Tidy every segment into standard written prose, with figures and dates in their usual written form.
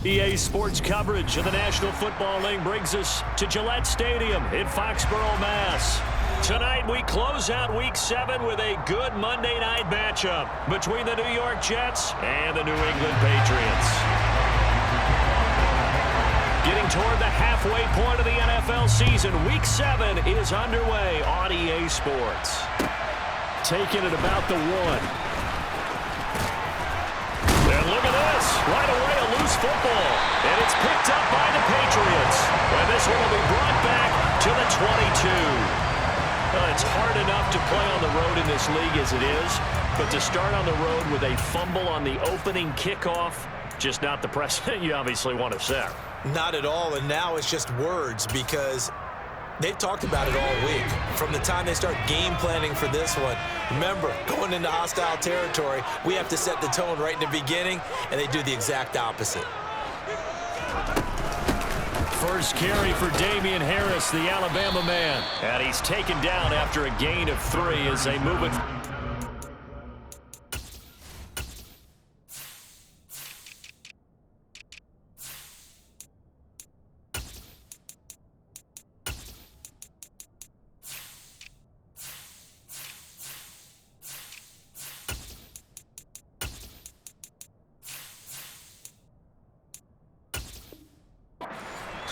EA Sports coverage of the National Football League brings us to Gillette Stadium in Foxborough, Mass. Tonight we close out Week 7 with a good Monday night matchup between the New York Jets and the New England Patriots. Getting toward the halfway point of the NFL season, Week 7 is underway on EA Sports. Taking it about the 1. And look at this. Right away, a loose football. And it's picked up by the Patriots. And this one will be brought back to the 22. It's hard enough to play on the road in this league as it is. But to start on the road with a fumble on the opening kickoff, just not the precedent you obviously want to set. Not at all, and now it's just words because they've talked about it all week. From the time they start game planning for this one, remember, going into hostile territory, we have to set the tone right in the beginning, and they do the exact opposite. First carry for Damian Harris, the Alabama man. And he's taken down after a gain of 3 as they move it.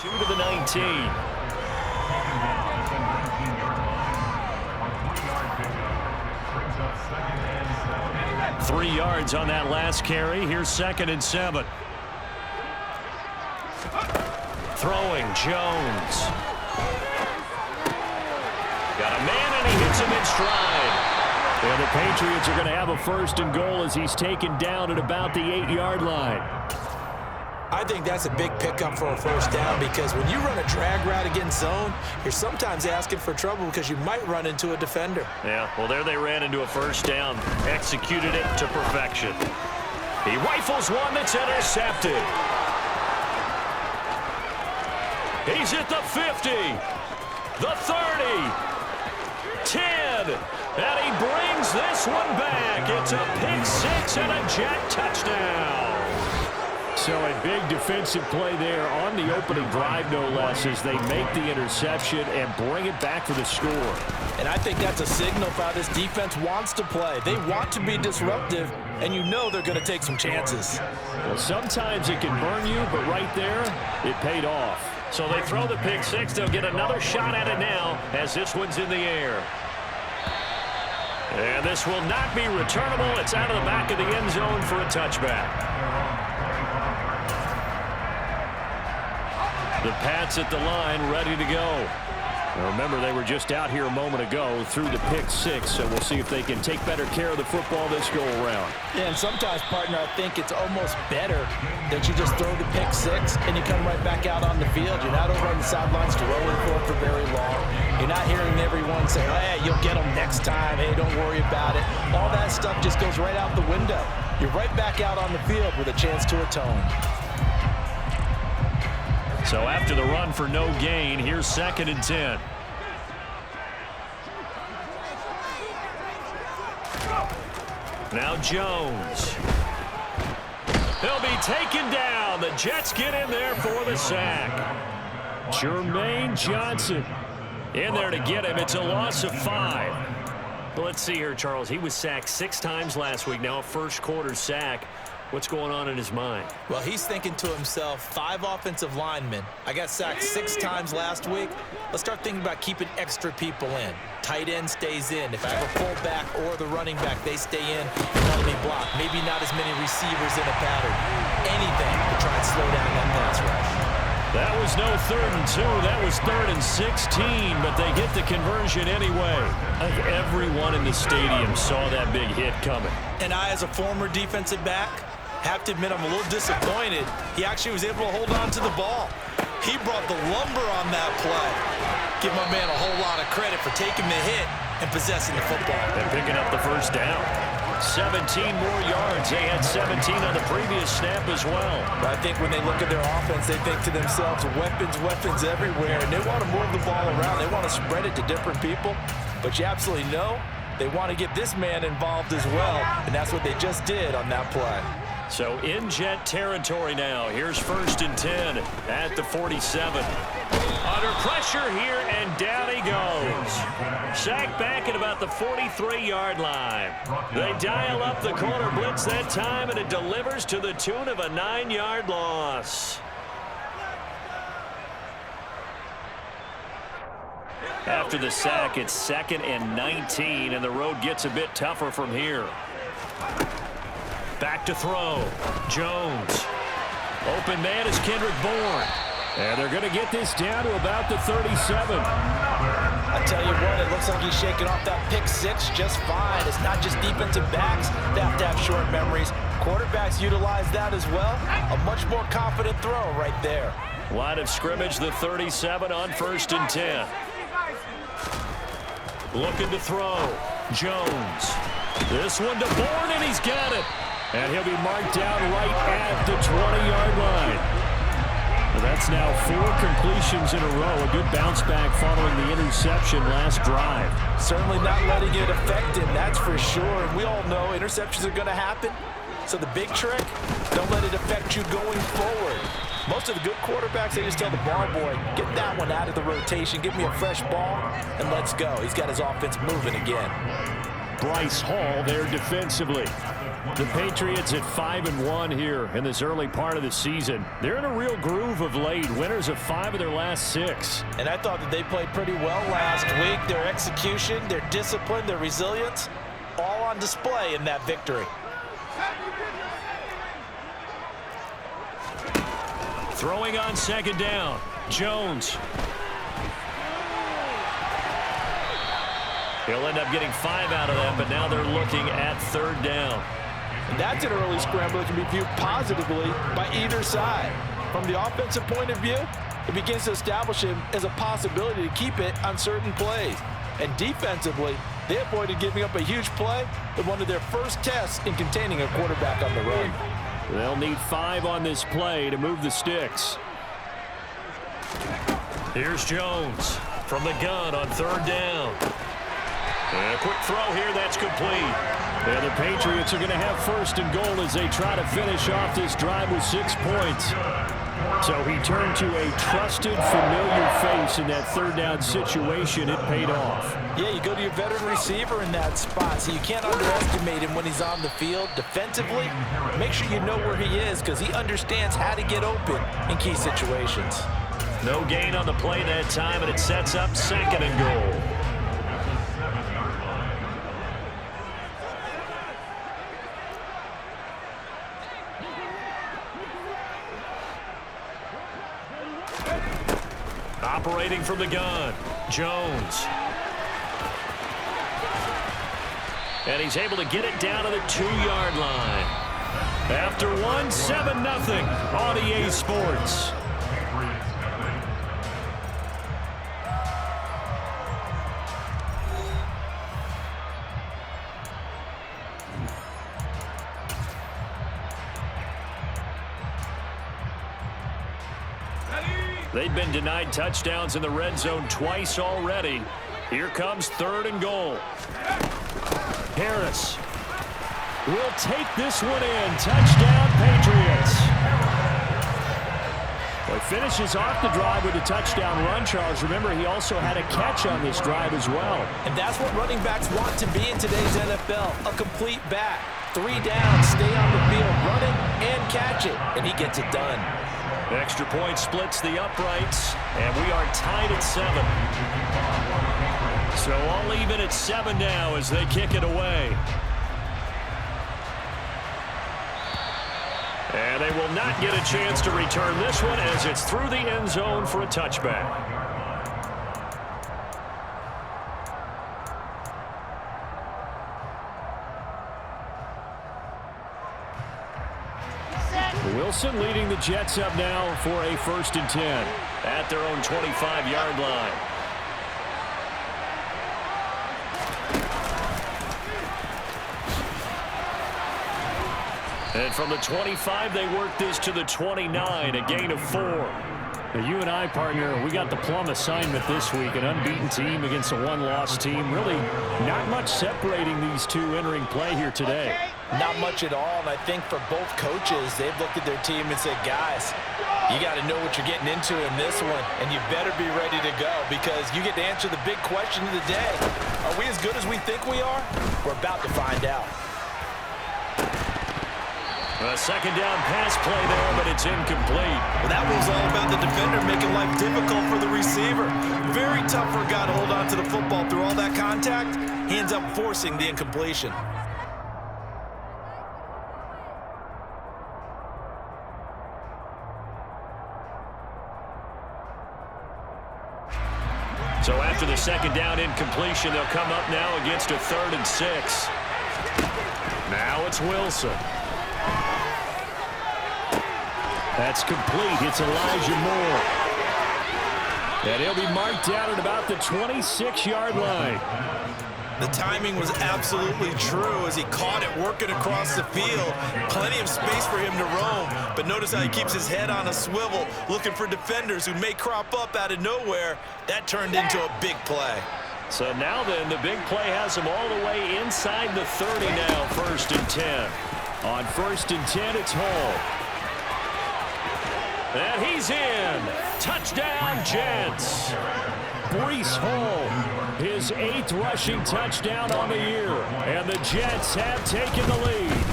To the 19. 3 yards on that last carry. Here's 2nd and 7. Throwing, Jones. Got a man, and he hits him in stride. And the Patriots are going to have a 1st and goal as he's taken down at about the 8-yard line. I think that's a big pickup for a 1st down because when you run a drag route against zone, you're sometimes asking for trouble because you might run into a defender. Yeah, well, there they ran into a 1st down. Executed it to perfection. He rifles one that's intercepted. He's at the 50, the 30, 10, and he brings this one back. It's a pick 6 and a Jet touchdown. So a big defensive play there on the opening drive, no less, as they make the interception and bring it back for the score. And I think that's a signal for how this defense wants to play. They want to be disruptive, and you know they're going to take some chances. Well, sometimes it can burn you, but right there, it paid off. So they throw the pick 6. They'll get another shot at it now as this one's in the air. And this will not be returnable. It's out of the back of the end zone for a touchback. The Pats at the line, ready to go. Now remember, they were just out here a moment ago through the pick 6, so we'll see if they can take better care of the football this go-around. Yeah, and sometimes, partner, I think it's almost better that you just throw the pick 6 and you come right back out on the field. You're not over on the sidelines throwing for very long. You're not hearing everyone say, hey, you'll get them next time. Hey, don't worry about it. All that stuff just goes right out the window. You're right back out on the field with a chance to atone. So after the run for no gain, here's 2nd and 10. Now Jones. He'll be taken down. The Jets get in there for the sack. Jermaine Johnson in there to get him. It's a loss of 5. Well, let's see here, Charles. He was sacked 6 times last week. Now a first-quarter sack. What's going on in his mind? Well, he's thinking to himself, 5 offensive linemen. I got sacked 6 times last week. Let's start thinking about keeping extra people in. Tight end stays in. If I have a fullback or the running back, they stay in and let me block. Maybe not as many receivers in a pattern. Anything to try and slow down that pass rush. That was no 3rd and 2. That was 3rd and 16, but they get the conversion anyway. I think everyone in the stadium saw that big hit coming. And I, as a former defensive back, have to admit I'm a little disappointed. He actually was able to hold on to the ball. He brought the lumber on that play. Give my man a whole lot of credit for taking the hit and possessing the football. And picking up the 1st down. 17 more yards. They had 17 on the previous snap as well. But I think when they look at their offense, they think to themselves, weapons, weapons everywhere. And they want to move the ball around. They want to spread it to different people. But you absolutely know they want to get this man involved as well. And that's what they just did on that play. So in Jet territory now. Here's 1st and 10 at the 47. Under pressure here, and down he goes. Sacked back at about the 43-yard line. They dial up the corner blitz that time, and it delivers to the tune of a 9-yard loss. After the sack, it's 2nd and 19, and the road gets a bit tougher from here. Back to throw. Jones. Open man is Kendrick Bourne. And they're going to get this down to about the 37. I tell you what, it looks like he's shaking off that pick six just fine. It's not just defensive backs that have to have short memories. Quarterbacks utilize that as well. A much more confident throw right there. Line of scrimmage, the 37 on 1st and 10. Looking to throw. Jones. This one to Bourne, and he's got it. And he'll be marked down right at the 20-yard line. Well, that's now 4 completions in a row. A good bounce back following the interception last drive. Certainly not letting it affect him, that's for sure. And we all know interceptions are going to happen. So the big trick, don't let it affect you going forward. Most of the good quarterbacks, they just tell the ball boy, get that one out of the rotation, give me a fresh ball, and let's go. He's got his offense moving again. Bryce Hall there defensively. The Patriots at 5-1 here in this early part of the season. They're in a real groove of late. Winners of 5 of their last 6. And I thought that they played pretty well last week. Their execution, their discipline, their resilience, all on display in that victory. Throwing on 2nd down. Jones. He'll end up getting 5 out of that, but now they're looking at 3rd down. And that's an early scramble that can be viewed positively by either side. From the offensive point of view, it begins to establish him as a possibility to keep it on certain plays. And defensively, they avoided giving up a huge play with one of their first tests in containing a quarterback on the run. They'll need 5 on this play to move the sticks. Here's Jones from the gun on 3rd down. And a quick throw here, that's complete. And the Patriots are going to have 1st and goal as they try to finish off this drive with 6 points. So he turned to a trusted, familiar face in that 3rd down situation. It paid off. Yeah, you go to your veteran receiver in that spot, so you can't underestimate him when he's on the field. Defensively, make sure you know where he is because he understands how to get open in key situations. No gain on the play that time, and it sets up 2nd and goal. Operating from the gun, Jones. And he's able to get it down to the 2-yard line. After 1, 7-0 on EA Sports. They've been denied touchdowns in the red zone twice already. Here comes 3rd and goal. Harris will take this one in. Touchdown, Patriots. Well, he finishes off the drive with a touchdown run, Charles. Remember, he also had a catch on this drive as well. And that's what running backs want to be in today's NFL, a complete back. 3 downs, stay on the field, run it and catch it, and he gets it done. Extra point splits the uprights, and we are tied at 7. So all even at 7 now as they kick it away. And they will not get a chance to return this one as it's through the end zone for a touchback. Wilson leading the Jets up now for a 1st and 10 at their own 25-yard line. And from the 25, they work this to the 29, a gain of 4. Now, you and I, partner, we got the plum assignment this week. An unbeaten team against a one-loss team. Really not much separating these two entering play here today. Not much at all, and I think for both coaches, they've looked at their team and said, guys, you got to know what you're getting into in this one, and you better be ready to go because you get to answer the big question of the day. Are we as good as we think we are? We're about to find out. A second down pass play there, but it's incomplete. Well, that was all about the defender making life difficult for the receiver. Very tough for a guy to hold on to the football through all that contact. He ends up forcing the incompletion. So after the second down incompletion, they'll come up now against a 3rd and 6. Now it's Wilson. That's complete. It's Elijah Moore. And he'll be marked down at about the 26-yard line. The timing was absolutely true as he caught it working across the field. Plenty of space for him to roam. But notice how he keeps his head on a swivel, looking for defenders who may crop up out of nowhere. That turned into a big play. So now then, the big play has him all the way inside the 30 now, 1st and 10. On 1st and 10, it's Hall. And he's in. Touchdown, Jets. Breece Hall, his 8th rushing touchdown on the year. And the Jets have taken the lead.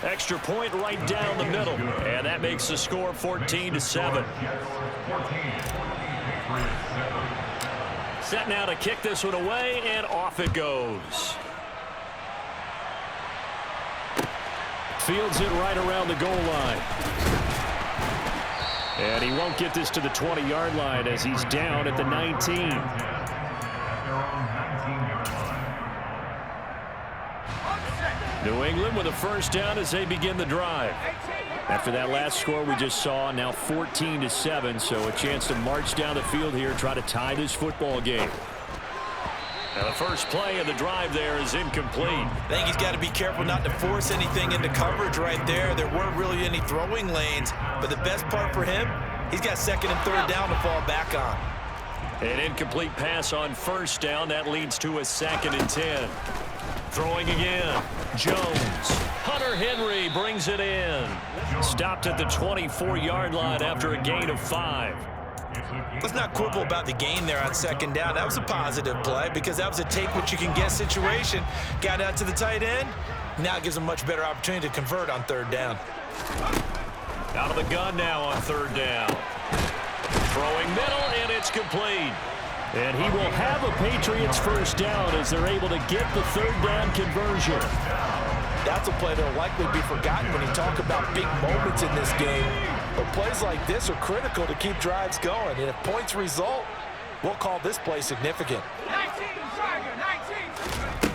Extra point right down the middle. And that makes the score 14-7. Set now to kick this one away, and off it goes. Fields it right around the goal line. And he won't get this to the 20-yard line as he's down at the 19. New England with a first down as they begin the drive. After that last score we just saw, now 14-7, so a chance to march down the field here, try to tie this football game. Now the first play of the drive there is incomplete. I think he's got to be careful not to force anything into coverage right there. There weren't really any throwing lanes, but the best part for him, he's got 2nd and 3rd down to fall back on. An incomplete pass on 1st down. That leads to a 2nd and 10. Throwing again. Jones. Hunter Henry brings it in. Stopped at the 24-yard line after a gain of 5. Let's not quibble about the gain there on 2nd down. That was a positive play because that was a take-what-you-can-get situation. Got out to the tight end. Now it gives him a much better opportunity to convert on 3rd down. Out of the gun now on 3rd down. Throwing middle, and it's complete. And he will have a Patriots first down as they're able to get the 3rd down conversion. That's a play that will likely be forgotten when you talk about big moments in this game. But plays like this are critical to keep drives going. And if points result, we'll call this play significant. 19, Tiger, 19.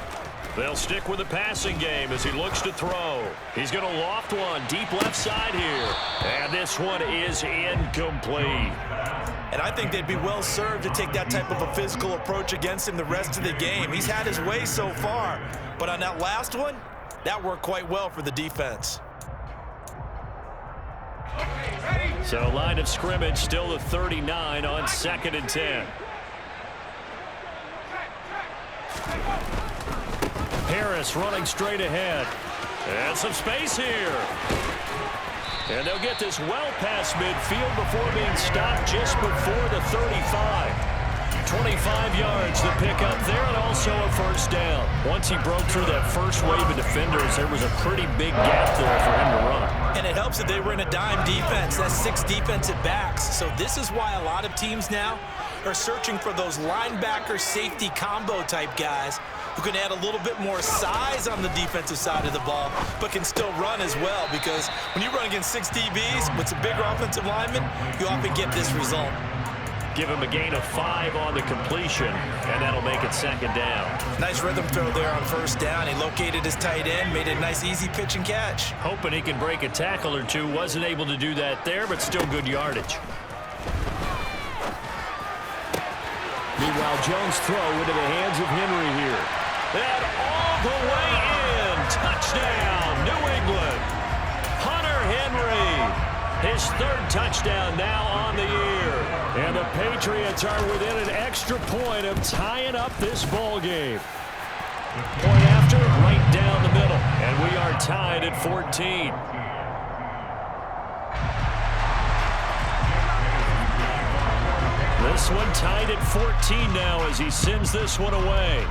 They'll stick with the passing game as he looks to throw. He's going to loft one deep left side here. And this one is incomplete. And I think they'd be well served to take that type of a physical approach against him the rest of the game. He's had his way so far. But on that last one, that worked quite well for the defense. So line of scrimmage still the 39 on 2nd and 10. Harris running straight ahead. And some space here. And they'll get this well past midfield before being stopped just before the 35. 25 yards to pick up there, and also a first down. Once he broke through that first wave of defenders, there was a pretty big gap there for him to run. And it helps that they were in a dime defense. That's 6 defensive backs. So this is why a lot of teams now are searching for those linebacker safety combo type guys who can add a little bit more size on the defensive side of the ball, but can still run as well, because when you run against 6 DBs with some bigger offensive linemen, you often get this result. Give him a gain of 5 on the completion, and that'll make it 2nd down. Nice rhythm throw there on 1st down. He located his tight end, made it a nice easy pitch and catch. Hoping he can break a tackle or two. Wasn't able to do that there, but still good yardage. Meanwhile, Jones' throw into the hands of Henry here. And all the way in. Touchdown, New England. Hunter Henry. His third touchdown now on the year. And the Patriots are within an extra point of tying up this ball game. Point after, right down the middle. And we are tied at 14. This one tied at 14 now as he sends this one away.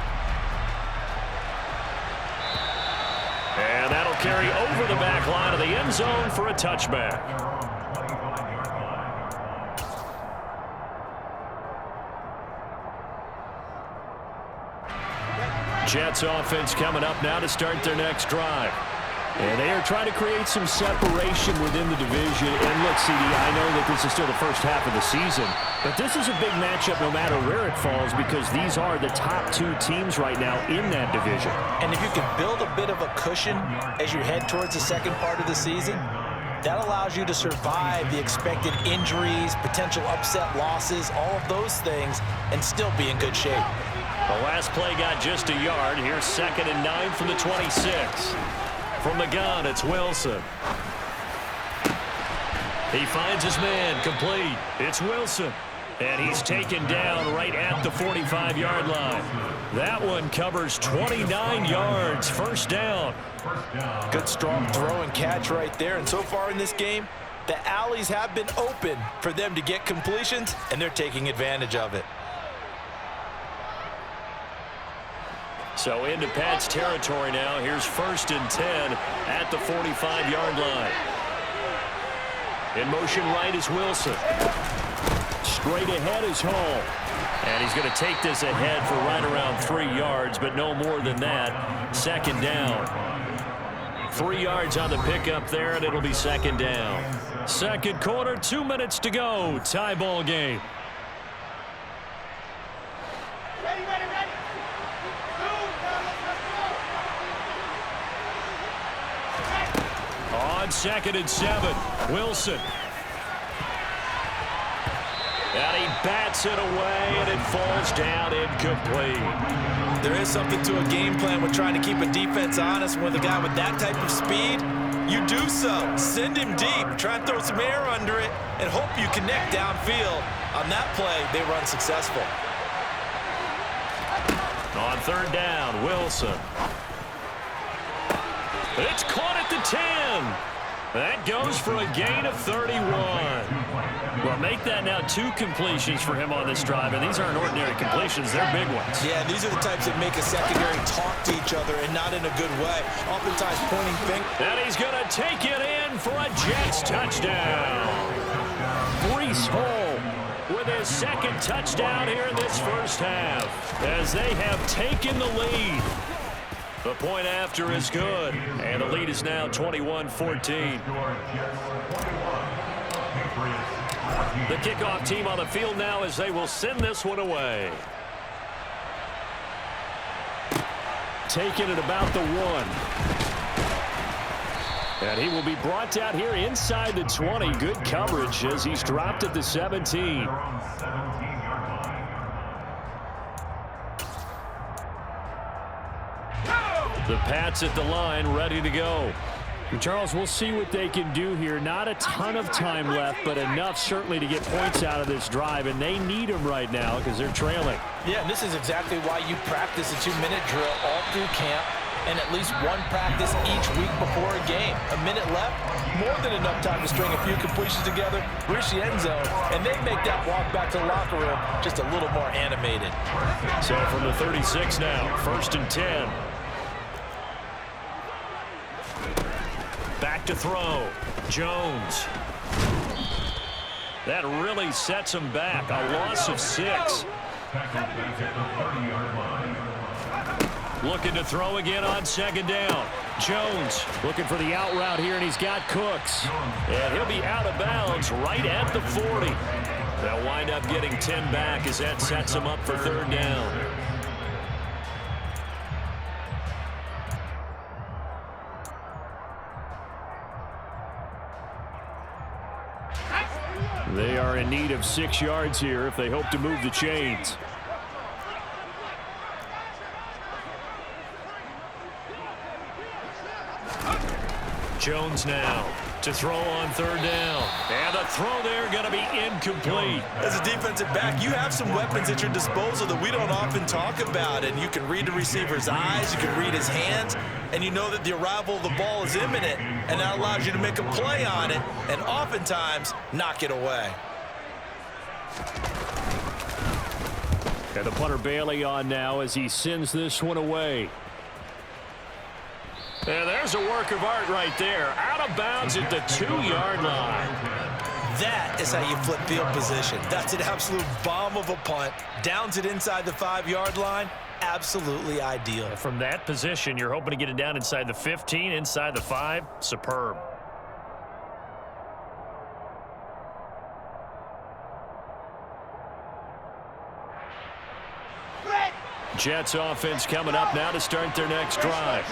And that'll carry over the back line of the end zone for a touchback. Jets offense coming up now to start their next drive. And they are trying to create some separation within the division. And look, CD, I know that this is still the first half of the season, but this is a big matchup no matter where it falls because these are the top two teams right now in that division. And if you can build a bit of a cushion as you head towards the second part of the season, that allows you to survive the expected injuries, potential upset losses, all of those things, and still be in good shape. The last play got just a yard. Here's 2nd and 9 from the 26. From the gun, it's Wilson. He finds his man, complete. It's Wilson. And he's taken down right at the 45-yard line. That one covers 29 yards, first down. Good strong throw and catch right there. And so far in this game, the alleys have been open for them to get completions, and they're taking advantage of it. So into Pat's territory now. Here's 1st and 10 at the 45-yard line. In motion right is Wilson. Straight ahead is Hall. And he's going to take this ahead for right around 3 yards, but no more than that. 2nd down. 3 yards on the pickup there, and it'll be 2nd down. Second quarter, 2 minutes to go. Tie ball game. On 2nd and 7, Wilson. And he bats it away, and it falls down incomplete. There is something to a game plan with trying to keep a defense honest. With a guy with that type of speed, you do so. Send him deep. Try and throw some air under it and hope you connect downfield. On that play, they run successful. On 3rd down, Wilson. It's caught at the 10. That goes for a gain of 31. Well, make that now 2 completions for him on this drive, and these aren't ordinary completions. They're big ones. Yeah, these are the types that make a secondary talk to each other, and not in a good way. Oftentimes pointing fingers. And he's going to take it in for a Jets touchdown. Breece Hall with his 2nd touchdown here in this first half, as they have taken the lead. The point after is good, and the lead is now 21-14. The kickoff team on the field now as they will send this one away. Taking it about the 1. And he will be brought down here inside the 20. Good coverage as he's dropped at the 17. The Pats at the line, ready to go. And Charles, we'll see what they can do here. Not a ton of time left, but enough certainly to get points out of this drive, and they need them right now because they're trailing. Yeah, and this is exactly why you practice a 2-minute drill all through camp and at least one practice each week before a game. A minute left, more than enough time to string a few completions together, reach the end zone, and they make that walk back to the locker room just a little more animated. So from the 36 now, 1st and 10. Back to throw. Jones. That really sets him back. A loss of 6. Looking to throw again on 2nd down. Jones looking for the out route here, and he's got Cooks. And he'll be out of bounds right at the 40. They'll wind up getting 10 back as that sets him up for 3rd down. They are in need of 6 yards here if they hope to move the chains. Jones now. to throw on third down. And the throw there going to be incomplete. As a defensive back, you have some weapons at your disposal that we don't often talk about. And you can read the receiver's eyes, you can read his hands, and you know that the arrival of the ball is imminent, and that allows you to make a play on it and oftentimes knock it away. And the punter Bailey on now as he sends this one away. And there's a work of art right there. Out of bounds at the 2-yard line. That is how you flip field position. That's an absolute bomb of a punt. Downs it inside the 5-yard line. Absolutely ideal. From that position, you're hoping to get it down inside the 15, inside the 5. Superb. Jets offense coming up now to start their next drive.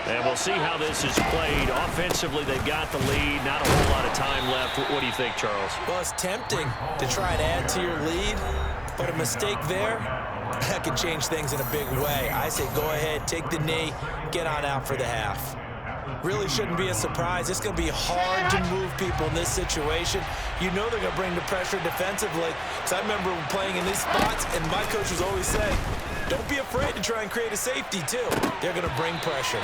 And we'll see how this is played. Offensively, they've got the lead. Not a whole lot of time left. What do you think, Charles? Well, it's tempting to try and add to your lead, but a mistake there, that can change things in a big way. I say go ahead, take the knee, get on out for the half. Really shouldn't be a surprise. It's going to be hard to move people in this situation. You know they're going to bring the pressure defensively. Because I remember playing in these spots, and my coach was always saying, don't be afraid to try and create a safety, too. They're going to bring pressure.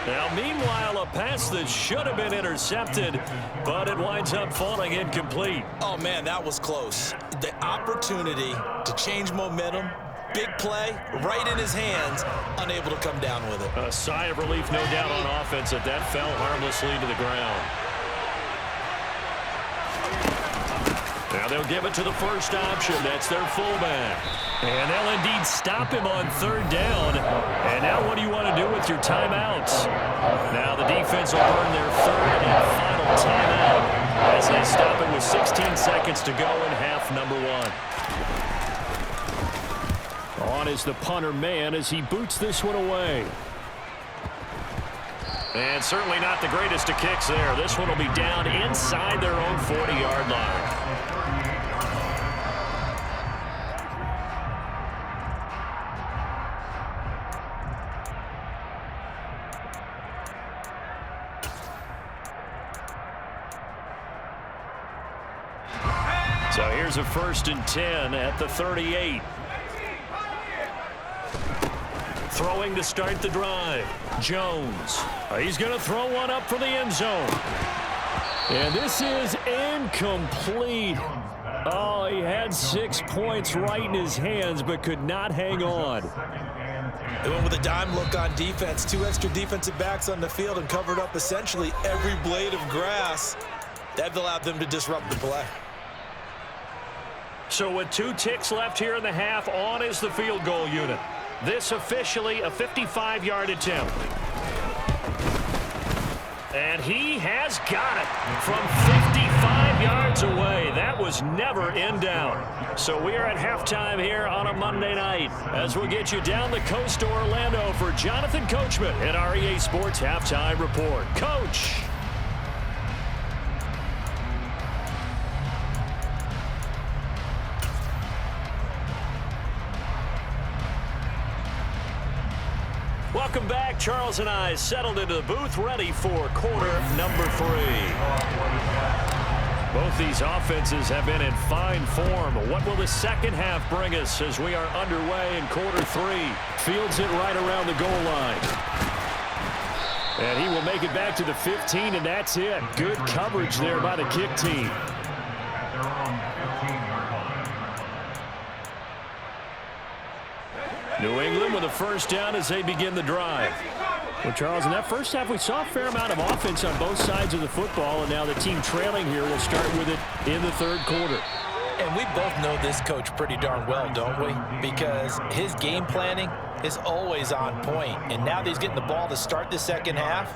Now, meanwhile, a pass that should have been intercepted, but it winds up falling incomplete. Oh, man, that was close. The opportunity to change momentum, big play, right in his hands, unable to come down with it. A sigh of relief, no doubt, on offense that fell harmlessly to the ground. Now they'll give it to the first option. That's their fullback. And they'll indeed stop him on third down. And now what do you want to do with your timeouts? Now the defense will burn their third and final timeout as they stop it with 16 seconds to go in half number 1. On is the punter man as he boots this one away. And certainly not the greatest of kicks there. This one will be down inside their own 40-yard line. So here's a 1st and 10 at the 38. Throwing to start the drive. Jones. He's going to throw one up for the end zone. And this is incomplete. Oh, he had 6 points right in his hands, but could not hang on. They went with a dime look on defense. 2 extra defensive backs on the field and covered up essentially every blade of grass. That allowed them to disrupt the play. So with 2 ticks left here in the half, on is the field goal unit. This officially a 55-yard attempt. And he has got it from 55 yards away. That was never in doubt. So we are at halftime here on a Monday night as we'll get you down the coast to Orlando for Jonathan Coachman at our EA Sports Halftime Report. Coach. Welcome back. Charles and I settled into the booth, ready for quarter number 3. Both these offenses have been in fine form. What will the second half bring us as we are underway in quarter 3? Fields it right around the goal line. And he will make it back to the 15, and that's it. Good coverage there by the kick team. New England with a first down as they begin the drive. Well, Charles, in that first half, we saw a fair amount of offense on both sides of the football, and now the team trailing here will start with it in the third quarter. And we both know this coach pretty darn well, don't we? Because his game planning is always on point. And now that he's getting the ball to start the second half,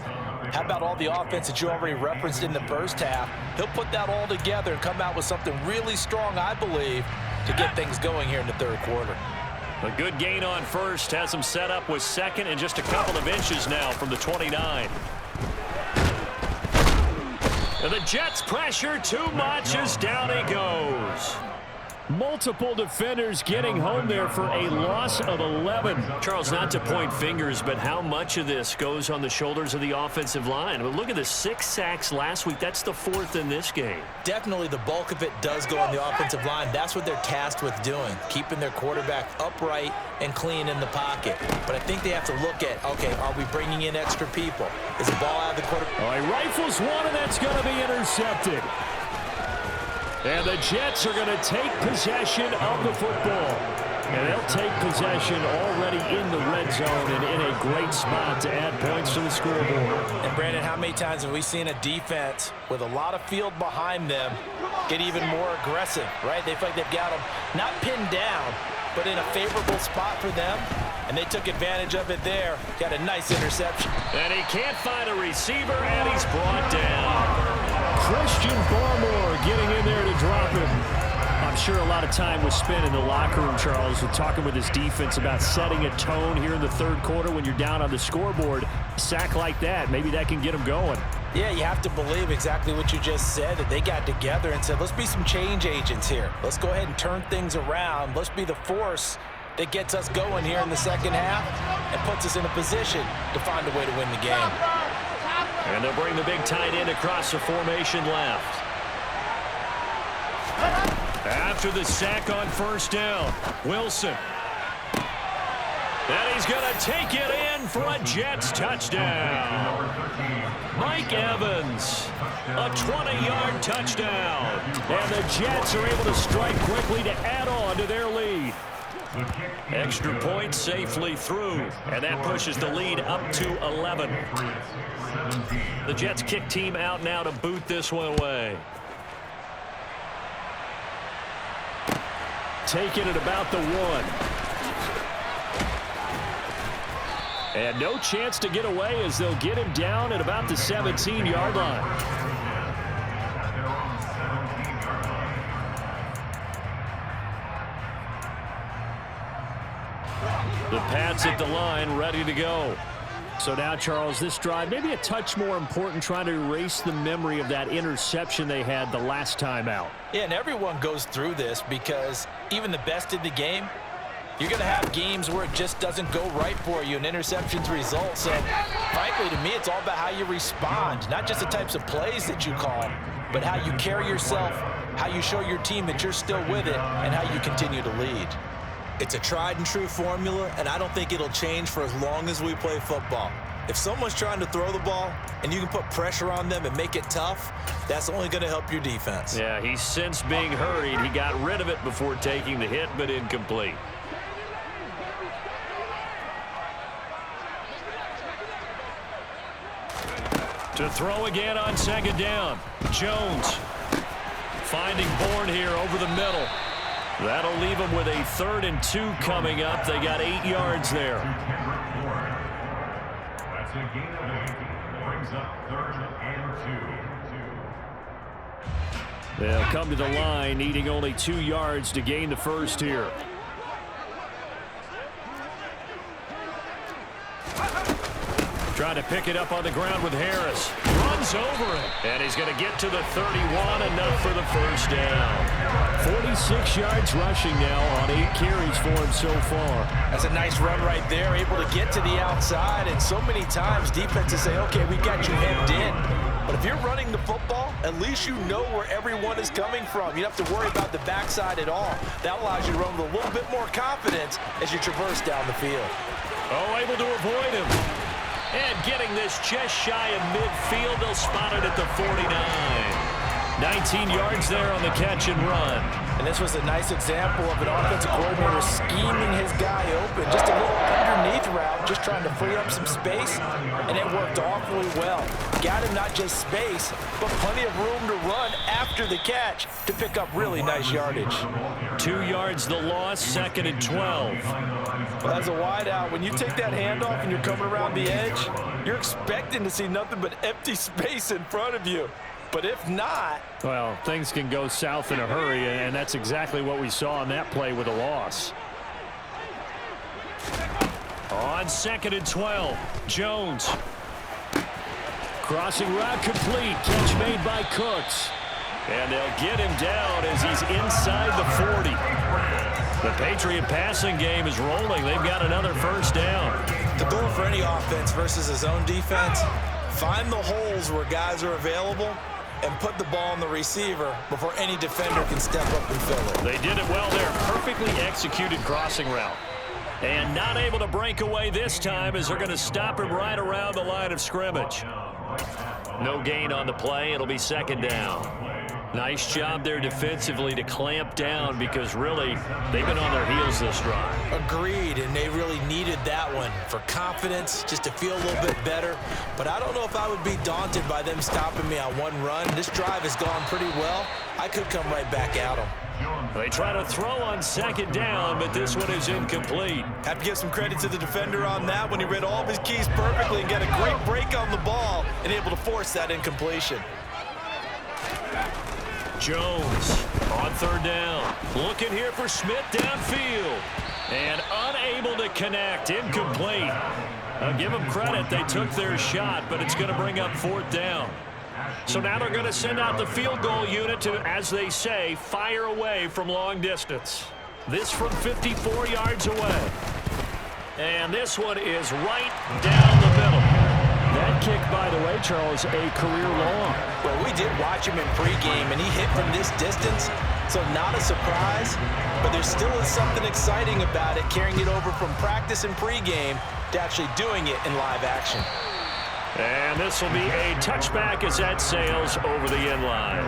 how about all the offense that you already referenced in the first half? He'll put that all together and come out with something really strong, I believe, to get things going here in the third quarter. A good gain on first has him set up with second and just a couple of inches now from the 29. And the Jets pressure too much as down he goes. Multiple defenders getting home there for a loss of 11. Charles, not to point fingers, but how much of this goes on the shoulders of the offensive line? But look at the 6 sacks last week. That's the 4th in this game. Definitely the bulk of it does go on the offensive line. That's what they're tasked with doing, keeping their quarterback upright and clean in the pocket. But I think they have to look at, okay, are we bringing in extra people? Is the ball out of the quarterback? Oh, he rifles one, and that's going to be intercepted. And the Jets are going to take possession of the football. And they'll take possession already in the red zone and in a great spot to add points to the scoreboard. And, Brandon, how many times have we seen a defense with a lot of field behind them get even more aggressive, right? They feel like they've got them not pinned down, but in a favorable spot for them. And they took advantage of it there. Got a nice interception. And he can't find a receiver, and he's brought down. Christian Barmore getting in there to drop him. I'm sure a lot of time was spent in the locker room, Charles, with talking with his defense about setting a tone here in the third quarter when you're down on the scoreboard. A sack like that, maybe that can get them going. Yeah, you have to believe exactly what you just said, that they got together and said, let's be some change agents here. Let's go ahead and turn things around. Let's be the force that gets us going here in the second half and puts us in a position to find a way to win the game. And they'll bring the big tight end across the formation left. After the sack on first down, Wilson. And he's going to take it in for a Jets touchdown. Mike Evans, a 20-yard touchdown. And the Jets are able to strike quickly to add on to their lead. Extra point safely through, and that pushes the lead up to 11. The Jets kick team out now to boot this one away. Taking it about the 1. And no chance to get away as they'll get him down at about the 17-yard line. The Pats at the line, ready to go. So now, Charles, this drive maybe a touch more important, trying to erase the memory of that interception they had the last time out. Yeah, and everyone goes through this because even the best in the game, you're going to have games where it just doesn't go right for you and interceptions result. So, frankly, to me, it's all about how you respond, not just the types of plays that you call, but how you carry yourself, how you show your team that you're still with it, and how you continue to lead. It's a tried and true formula, and I don't think it'll change for as long as we play football. If someone's trying to throw the ball and you can put pressure on them and make it tough, that's only going to help your defense. Yeah, he's since being hurried. He got rid of it before taking the hit, but incomplete. To throw again on second down. Jones finding Bourne here over the middle. That'll leave them with a 3rd and 2 coming up. They got 8 yards there. That's a gain of 8. Brings up 3rd and 2. They'll come to the line, needing only 2 yards to gain the first here. Trying to pick it up on the ground with Harris. Runs over it. And he's going to get to the 31, enough for the first down. 46 yards rushing now on 8 carries for him so far. That's a nice run right there, able to get to the outside. And so many times defenses say, okay, we got you hemmed in. But if you're running the football, at least you know where everyone is coming from. You don't have to worry about the backside at all. That allows you to run with a little bit more confidence as you traverse down the field. Oh, able to avoid him. And getting this just shy of midfield, they'll spot it at the 49. 19 yards there on the catch and run. And this was a nice example of an offensive coordinator scheming his guy open. Just a little underneath route, just trying to free up some space, and it worked awfully well. Got him not just space, but plenty of room to run after the catch to pick up really nice yardage. 2 yards the loss, 2nd and 12. Well, as a wideout, when you take that handoff and you're coming around the edge, you're expecting to see nothing but empty space in front of you. But if not, well, things can go south in a hurry, and that's exactly what we saw on that play with a loss. On 2nd and 12, Jones. Crossing route complete. Catch made by Cooks. And they'll get him down as he's inside the 40. The Patriot passing game is rolling. They've got another first down. The goal for any offense versus his own defense, find the holes where guys are available and put the ball on the receiver before any defender can step up and fill it. They did it well there. Perfectly executed crossing route. And not able to break away this time as they're going to stop him right around the line of scrimmage. No gain on the play. It'll be second down. Nice job there defensively to clamp down because really they've been on their heels this drive. Agreed, and they really needed that one for confidence, just to feel a little bit better. But I don't know if I would be daunted by them stopping me on one run. This drive has gone pretty well. I could come right back at them. They try to throw on second down, but this one is incomplete. Have to give some credit to the defender on that when he read all of his keys perfectly and got a great break on the ball and able to force that incompletion. Jones on third down. Looking here for Smith downfield. And unable to connect. Incomplete. I'll give them credit. They took their shot, but it's going to bring up fourth down. So now they're going to send out the field goal unit to, as they say, fire away from long distance. This from 54 yards away. And this one is right down the middle. That kick, by the way, Charles, a career long. Well, we did watch him in pregame, and he hit from this distance, so not a surprise. But there still is something exciting about it, carrying it over from practice and pregame to actually doing it in live action. And this will be a touchback as that sails over the end line.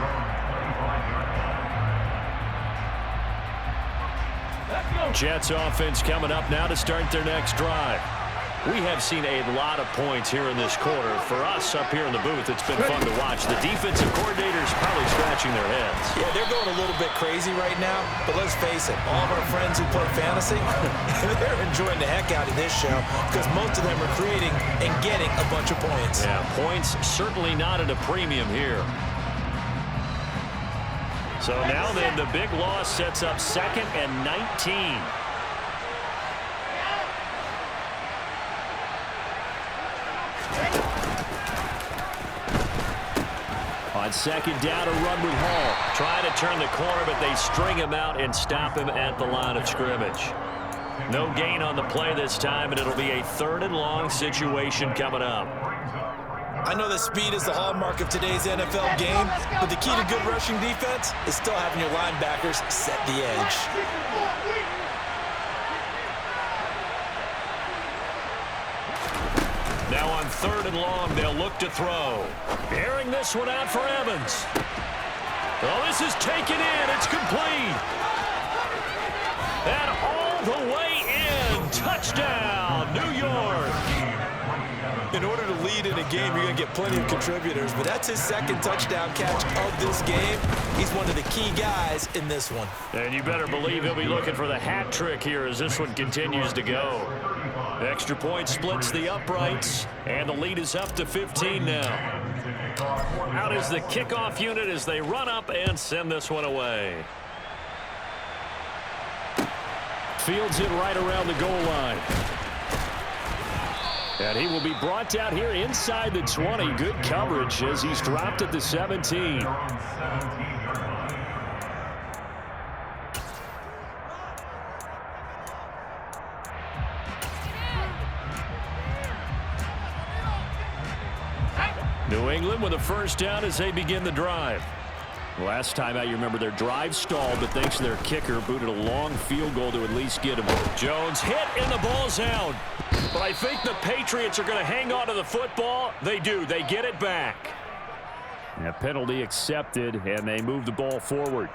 Jets offense coming up now to start their next drive. We have seen a lot of points here in this quarter. For us up here in the booth, it's been fun to watch. The defensive coordinators probably scratching their heads. Yeah, they're going a little bit crazy right now, but let's face it, all of our friends who play fantasy, they're enjoying the heck out of this show because most of them are creating and getting a bunch of points. Yeah, points certainly not at a premium here. So now then, the big loss sets up 2nd and 19. On second down, a run with Hall. Trying to turn the corner, but they string him out and stop him at the line of scrimmage. No gain on the play this time, and it'll be a 3rd and long situation coming up. I know that speed is the hallmark of today's NFL game, but the key to good rushing defense is still having your linebackers set the edge. Now on 3rd and long, they'll look to throw. Airing this one out for Evans. Oh, this is taken in. It's complete. And all the way in. Touchdown, New York. In order to lead in a game, you're going to get plenty of contributors, but that's his 2nd touchdown catch of this game. He's one of the key guys in this one. And you better believe he'll be looking for the hat trick here as this one continues to go. Extra point splits the uprights, and the lead is up to 15 now. Out is the kickoff unit as they run up and send this one away. Fields it right around the goal line. And he will be brought down here inside the 20. Good coverage as he's dropped at the 17. New England with a first down as they begin the drive. Last time out, you remember their drive stalled, but thanks to their kicker, booted a long field goal to at least get him. Jones hit and the ball's out. But I think the Patriots are going to hang on to the football. They do. They get it back. And a penalty accepted, and they move the ball forward.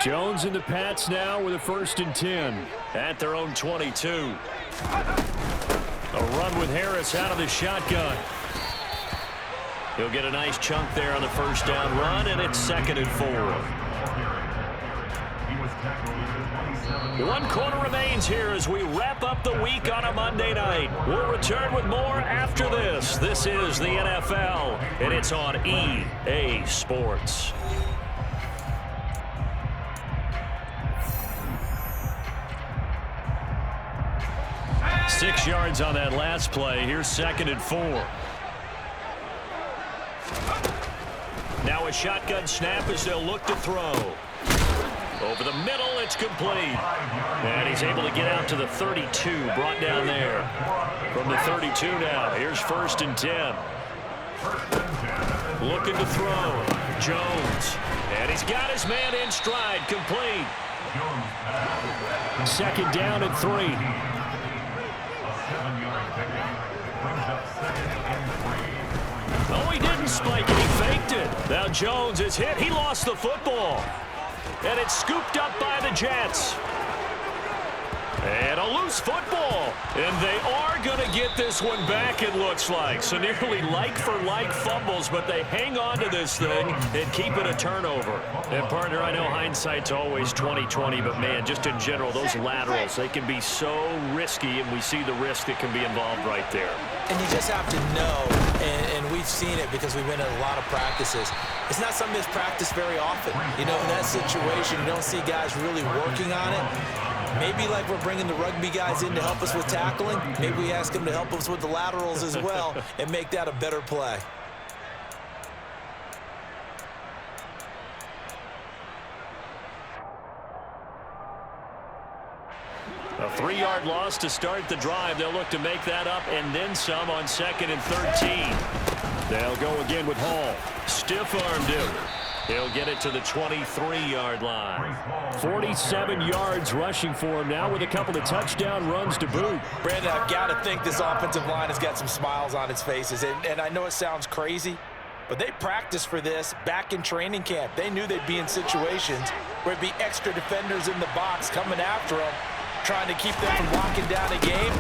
Jones and the Pats now with a 1st and 10 at their own 22. A run with Harris out of the shotgun. He'll get a nice chunk there on the first down run, and it's 2nd and 4. 1 quarter remains here as we wrap up the week on a Monday night. We'll return with more after this. This is the NFL, and it's on EA Sports. 6 yards on that last play. Here's 2nd and 4. Now a shotgun snap as they'll look to throw. Over the middle, it's complete. And he's able to get out to the 32, brought down there. From the 32 now, here's 1st and 10. Looking to throw. Jones. And he's got his man in stride, complete. 2nd down and 3. Oh, he didn't spike it. He faked it. Now Jones is hit. He lost the football. And it's scooped up by the Jets. And a loose football. And they are going to get this one back, it looks like. So nearly like-for-like fumbles, but they hang on to this thing and keep it a turnover. And, partner, I know hindsight's always 20/20, but, man, just in general, those laterals, they can be so risky, and we see the risk that can be involved right there. And you just have to know, and we've seen it because we win at a lot of practices. It's not something that's practiced very often. You know, in that situation, you don't see guys really working on it. Maybe like we're bringing the rugby guys in to help us with tackling. Maybe we ask them to help us with the laterals as well and make that a better play. A 3-yard loss to start the drive. They'll look to make that up and then some on 2nd and 13. They'll go again with Hall. Stiff-armed him. He'll get it to the 23-yard line. 47 yards rushing for him now with a couple of touchdown runs to boot. Brandon, I've got to think this offensive line has got some smiles on its faces. And I know it sounds crazy, but they practiced for this back in training camp. They knew they'd be in situations where it'd be extra defenders in the box coming after them, trying to keep them from locking down a game.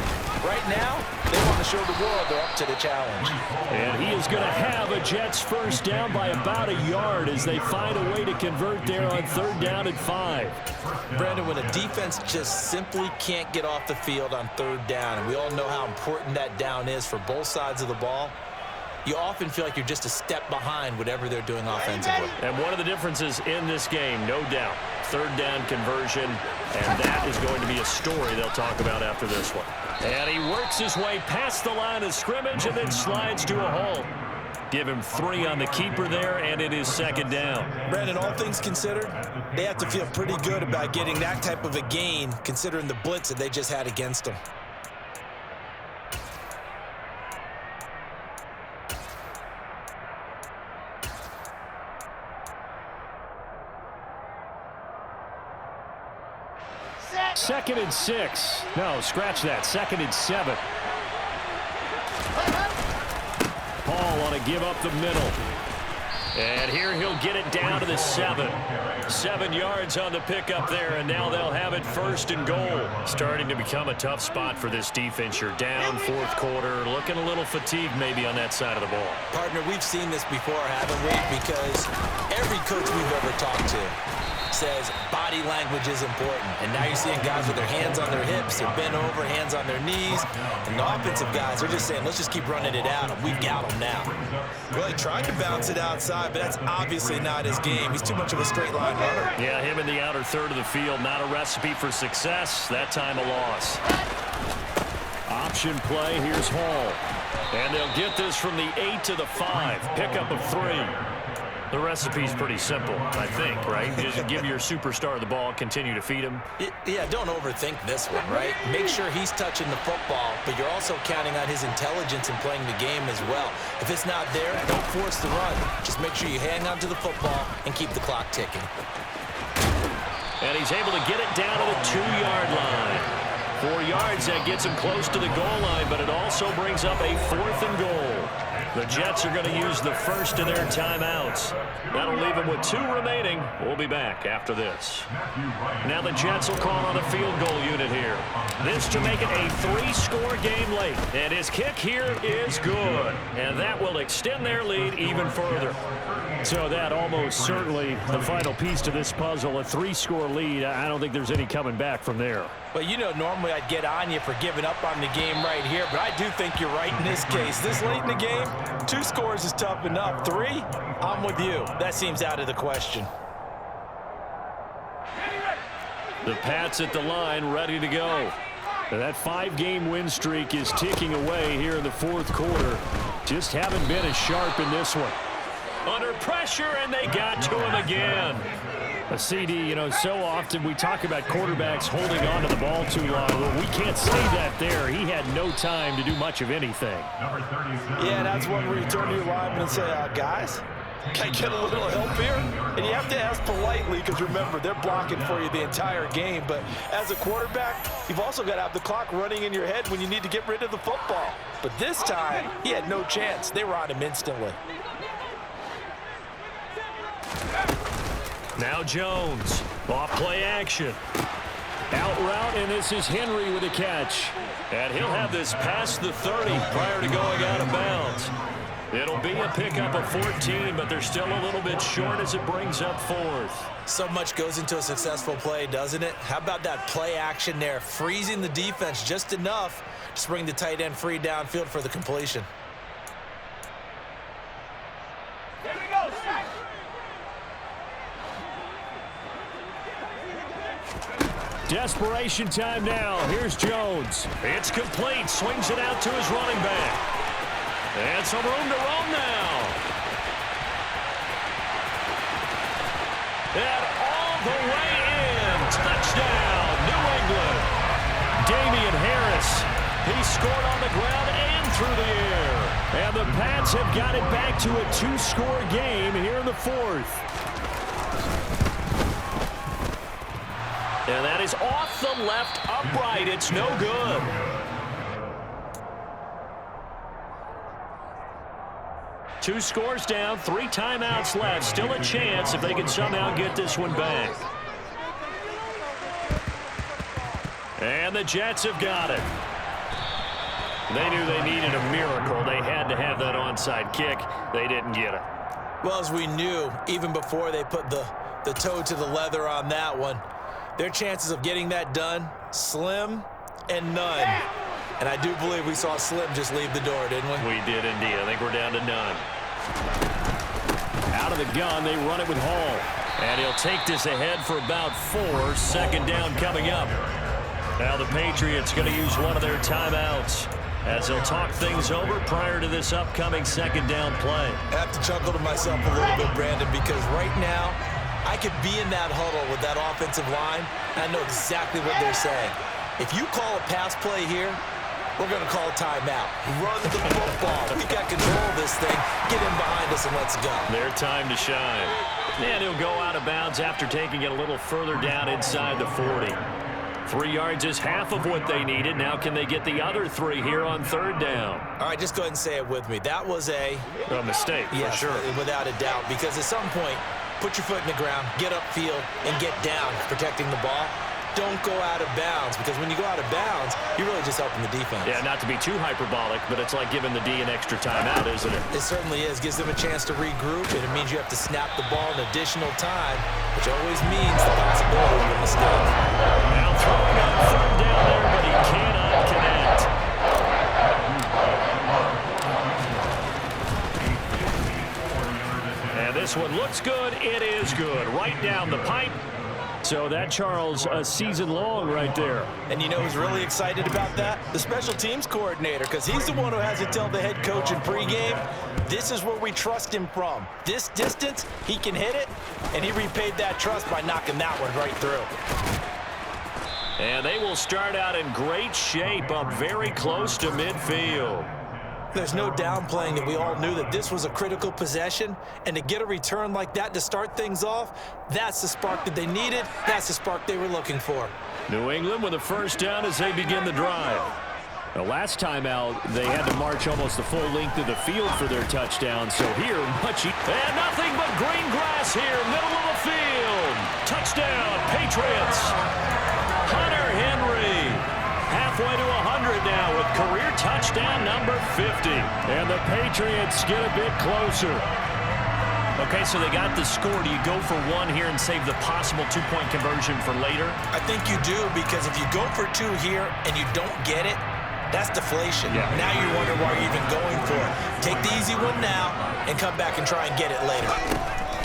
Right now, they want to show the world they're up to the challenge. And he is going to have a Jets first down by about a yard as they find a way to convert there on 3rd down and 5. Brandon, when a defense just simply can't get off the field on 3rd down, and we all know how important that down is for both sides of the ball, you often feel like you're just a step behind whatever they're doing offensively. And one of the differences in this game, no doubt, 3rd down conversion, and that is going to be a story they'll talk about after this one. And he works his way past the line of scrimmage and then slides to a halt. Give him 3 on the keeper there, and it is 2nd down. Brandon, all things considered, they have to feel pretty good about getting that type of a gain considering the blitz that they just had against them. Second and 6. No, scratch that. 2nd and 7. Paul on a give up the middle. And here he'll get it down to the 7. 7 yards on the pickup there, and now they'll have it 1st and goal. Starting to become a tough spot for this defense. You're down 4th quarter, looking a little fatigued maybe on that side of the ball. Partner, we've seen this before, haven't we? Because every coach we've ever talked to says body language is important. And now you're seeing guys with their hands on their hips, they're bent over, hands on their knees. And the offensive guys are just saying, let's just keep running it out, and we've got them now. Well, he tried to bounce it outside, but that's obviously not his game. He's too much of a straight line runner. Yeah, him in the outer third of the field, not a recipe for success. That time a loss. Option play, here's Hall. And they'll get this from the 8 to the 5. Pickup of 3. The recipe's pretty simple, I think, right? Just give your superstar the ball, continue to feed him. Yeah, don't overthink this one, right? Make sure he's touching the football, but you're also counting on his intelligence in playing the game as well. If it's not there, don't force the run. Just make sure you hang on to the football and keep the clock ticking. And he's able to get it down to the 2-yard line. 4 yards, that gets him close to the goal line, but it also brings up a 4th and goal. The Jets are going to use the first of their timeouts. That'll leave them with 2 remaining. We'll be back after this. Now the Jets will call on a field goal unit here. This to make it a 3-score game late. And his kick here is good. And that will extend their lead even further. So that almost certainly the final piece to this puzzle, a 3-score lead. I don't think there's any coming back from there. Well, you know, normally I'd get on you for giving up on the game right here, but I do think you're right in this case. This late in the game, 2 scores is tough enough. 3, I'm with you. That seems out of the question. The Pats at the line, ready to go. That 5-game win streak is ticking away here in the fourth quarter. Just haven't been as sharp in this one. Under pressure, and they got to him again. A CD, so often we talk about quarterbacks holding on to the ball too long. Well, we can't say that there. He had no time to do much of anything. Yeah, that's one where you turn to your lineman and say, guys, can I get a little help here? And you have to ask politely because, remember, they're blocking for you the entire game. But as a quarterback, you've also got to have the clock running in your head when you need to get rid of the football. But this time, he had no chance. They were on him instantly. Now Jones, off play action. Out route, and this is Henry with a catch. And he'll have this past the 30 prior to going out of bounds. It'll be a pickup of 14, but they're still a little bit short as it brings up fourth. So much goes into a successful play, doesn't it? How about that play action there, freezing the defense just enough to bring the tight end free downfield for the completion. Here we go, Shaq. Desperation time now. Here's Jones. It's complete. Swings it out to his running back. And some room to roam now. And all the way in. Touchdown, New England. Damian Harris. He scored on the ground and through the air. And the Pats have got it back to a 2-score game here in the fourth. And that is off the left upright. It's no good. Two scores down, 3 timeouts left. Still a chance if they can somehow get this one back. And the Jets have got it. They knew they needed a miracle. They had to have that onside kick. They didn't get it. Well, as we knew, even before they put the toe to the leather on that one, their chances of getting that done, slim and none. And I do believe we saw Slim just leave the door, didn't we? We did indeed. I think we're down to none. Out of the gun, they run it with Hall. And he'll take this ahead for about 4. Second down coming up. Now the Patriots going to use one of their timeouts as they'll talk things over prior to this upcoming second down play. I have to chuckle to myself a little bit, Brandon, because right now, I could be in that huddle with that offensive line, and I know exactly what they're saying. If you call a pass play here, we're going to call a timeout. Run the football. We got control of this thing. Get in behind us and let's go. Their time to shine. And he'll go out of bounds after taking it a little further down inside the 40. 3 yards is half of what they needed. Now can they get the other 3 here on third down? All right, just go ahead and say it with me. That was a mistake, yes, for sure. Without a doubt, because at some point, put your foot in the ground, get upfield, and get down protecting the ball. Don't go out of bounds, because when you go out of bounds, you're really just helping the defense. Yeah, not to be too hyperbolic, but it's like giving the D an extra timeout, isn't it? It certainly is. Gives them a chance to regroup, and it means you have to snap the ball an additional time, which always means the possibility of a mistake. Now throwing on third down there, but he cannot connect. And this one looks good. It is good. Right down the pipe. So that, Charles, a season long right there. And you know who's really excited about that? The special teams coordinator, because he's the one who has to tell the head coach in pregame, this is where we trust him from. This distance, he can hit it, and he repaid that trust by knocking that one right through. And they will start out in great shape up very close to midfield. There's no downplaying that we all knew that this was a critical possession, and to get a return like that to start things off, that's the spark that they needed. That's the spark they were looking for. New England with a first down as they begin the drive. The last time out, they had to march almost the full length of the field for their touchdown. So here, and nothing but green grass here, middle of the field. Touchdown, Patriots. Hunter Henry. Halfway to 100 now with career touchdown number 50. And the Patriots get a bit closer. Okay, so they got the score. Do you go for one here and save the possible two-point conversion for later? I think you do, because if you go for 2 here and you don't get it, that's deflation. Yeah. Now you wonder why you're even going for it. Take the easy one now and come back and try and get it later.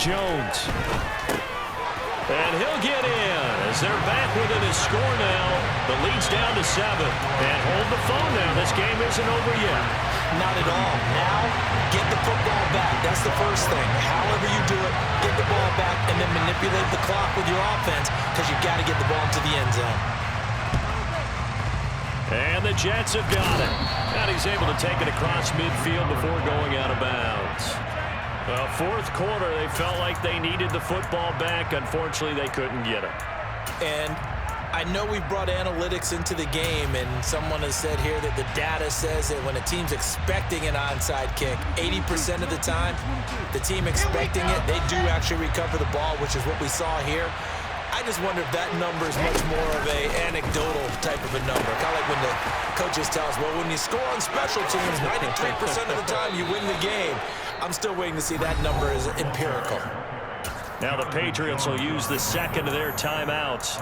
Jones. And he'll get in as they're back within his score now. The lead's down to 7. And hold the phone now. This game isn't over yet. Not at all. Now, get the football back. That's the first thing. However you do it, get the ball back and then manipulate the clock with your offense because you've got to get the ball into the end zone. And the Jets have got it. And he's able to take it across midfield before going out of bounds. Well, fourth quarter, they felt like they needed the football back. Unfortunately, they couldn't get it. And I know we brought analytics into the game, and someone has said here that the data says that when a team's expecting an onside kick, 80% of the time, the team expecting it, they do actually recover the ball, which is what we saw here. I just wonder if that number is much more of a anecdotal type of a number. Kind of like when the coaches tell us, well, when you score on special teams, 93% of the time you win the game. I'm still waiting to see that number is empirical. Now the Patriots will use the second of their timeouts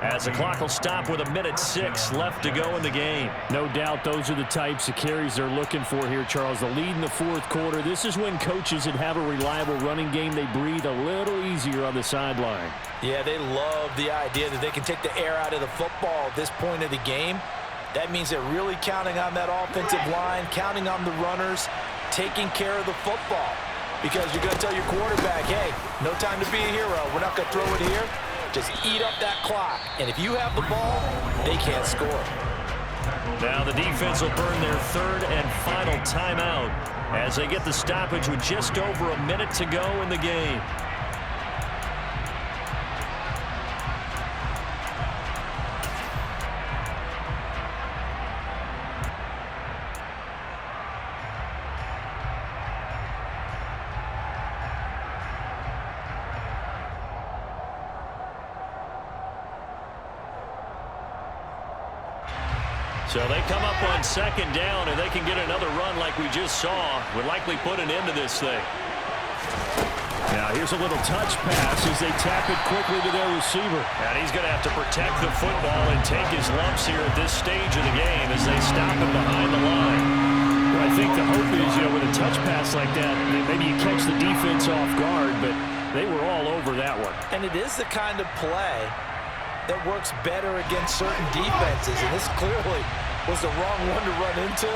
as the clock will stop with 1:06 left to go in the game. No doubt those are the types of carries they're looking for here, Charles. The lead in the fourth quarter. This is when coaches that have a reliable running game, they breathe a little easier on the sideline. Yeah, they love the idea that they can take the air out of the football at this point of the game. That means they're really counting on that offensive line, counting on the runners, taking care of the football. Because you're going to tell your quarterback, hey, no time to be a hero. We're not going to throw it here. Just eat up that clock. And if you have the ball, they can't score. Now the defense will burn their third and final timeout as they get the stoppage with just over a minute to go in the game. So they come up on second down, and they can get another run like we just saw. Would likely put an end to this thing. Now here's a little touch pass as they tap it quickly to their receiver. And he's going to have to protect the football and take his lumps here at this stage of the game as they stop him behind the line. Well, I think the hope is, with a touch pass like that, maybe you catch the defense off guard, but they were all over that one. And it is the kind of play that works better against certain defenses, and this clearly was the wrong one to run into.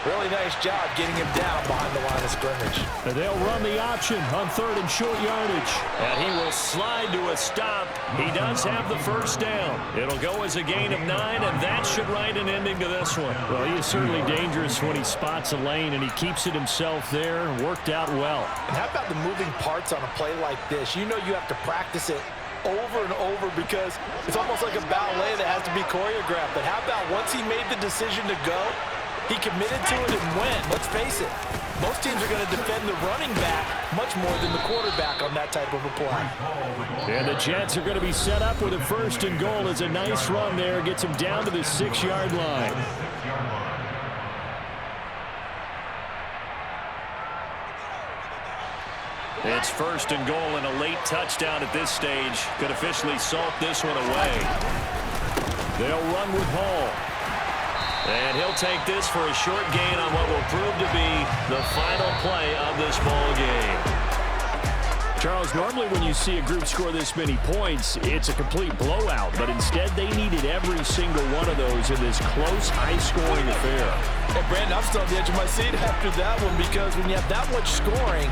Really nice job getting him down behind the line of scrimmage. And they'll run the option on third and short yardage. And he will slide to a stop. He does have the first down. It'll go as a gain of 9, and that should write an ending to this one. Well, he is certainly dangerous when he spots a lane, and he keeps it himself there. Worked out well. And how about the moving parts on a play like this? You know you have to practice it over and over because it's almost like a ballet that has to be choreographed. But how about once he made the decision to go, he committed to it and went. Let's face it, most teams are going to defend the running back much more than the quarterback on that type of a play. And the Jets are going to be set up with a first and goal. It's a nice run there. Gets him down to the 6-yard line. It's first and goal and a late touchdown at this stage. Could officially salt this one away. They'll run with Hall. And he'll take this for a short gain on what will prove to be the final play of this ball game. Charles, normally when you see a group score this many points, it's a complete blowout. But instead, they needed every single one of those in this close, high-scoring affair. Hey, Brandon, I'm still on the edge of my seat after that one because when you have that much scoring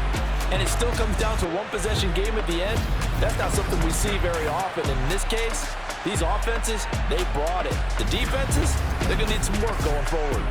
and it still comes down to a one-possession game at the end, that's not something we see very often. In this case, these offenses, they brought it. The defenses, they're going to need some work going forward.